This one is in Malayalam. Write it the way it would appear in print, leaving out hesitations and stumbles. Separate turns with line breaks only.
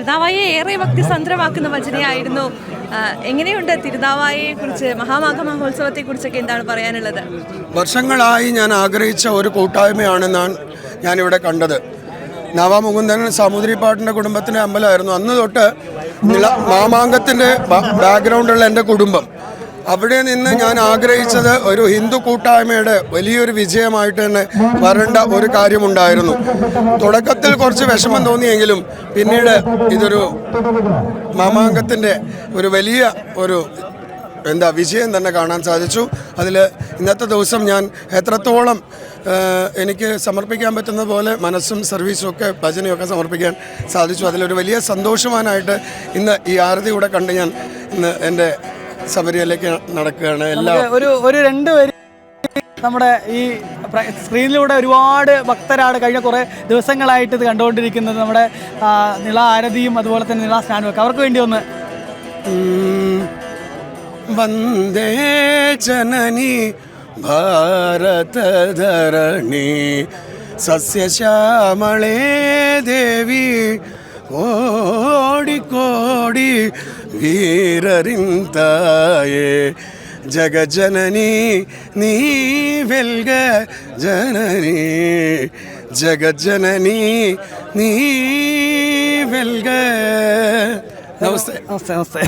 തിരുനാവായെ ഏറെ ഭക്തിസന്ദ്രമാക്കുന്ന ഭജനയായിരുന്നു. എങ്ങനെയുണ്ട് തിരുനാവായെ കുറിച്ച്, മഹാമാഘ മഹോത്സവത്തെ കുറിച്ചൊക്കെ എന്താണ് പറയാനുള്ളത്?
വർഷങ്ങളായി ഞാൻ ആഗ്രഹിച്ച ഒരു കൂട്ടായ്മയാണെന്നാണ് ഞാനിവിടെ കണ്ടത്. നവമുകുന്ദൻ സാമൂതിരിപ്പാട്ടിൻ്റെ കുടുംബത്തിൻ്റെ അമ്പലമായിരുന്നു. അന്ന് തൊട്ട് മാമാങ്കത്തിൻ്റെ ബാക്ക്ഗ്രൗണ്ടുള്ള എൻ്റെ കുടുംബം, അവിടെ നിന്ന് ഞാൻ ആഗ്രഹിച്ചത് ഒരു ഹിന്ദു കൂട്ടായ്മയുടെ വലിയൊരു വിജയമായിട്ട് തന്നെ വരേണ്ട ഒരു കാര്യമുണ്ടായിരുന്നു. തുടക്കത്തിൽ കുറച്ച് വിഷമം തോന്നിയെങ്കിലും പിന്നീട് ഇതൊരു മാമാങ്കത്തിൻ്റെ ഒരു വലിയ ഒരു വിജയം തന്നെ കാണാൻ സാധിച്ചു. അതിൽ ഇന്നത്തെ ദിവസം ഞാൻ എത്രത്തോളം എനിക്ക് സമർപ്പിക്കാൻ പറ്റുന്ന പോലെ മനസ്സും സർവീസും ഒക്കെ ഭജനയൊക്കെ സമർപ്പിക്കാൻ സാധിച്ചു. അതിലൊരു വലിയ സന്തോഷവാനായിട്ട് ഇന്ന് ഈ ആരതി കൂടെ കണ്ട് ഞാൻ ഇന്ന് എൻ്റെ ശബരിമലയ്ക്ക് നടക്കുകയാണ്.
ഒരു രണ്ടുപേരും നമ്മുടെ ഈ സ്ക്രീനിലൂടെ ഒരുപാട് ഭക്തരാണ് കഴിഞ്ഞ കുറേ ദിവസങ്ങളായിട്ട് ഇത് കണ്ടുകൊണ്ടിരിക്കുന്നത്. നമ്മുടെ നിള ആരതിയും അതുപോലെ തന്നെ നിള സ്നാനും ഒക്കെ അവർക്ക് വേണ്ടി ഒന്ന്
വന്ദേ ജനനി ഭാരതധരണി സസ്യശ്യാമളേ ദേവി കോടി കോടി വീരരിന്തായേ ജഗജനനി നീ വെൽഗ ജനനി ജഗജനനി നീ വെൽഗ. നമസ്തേ.
നമസ്തേ.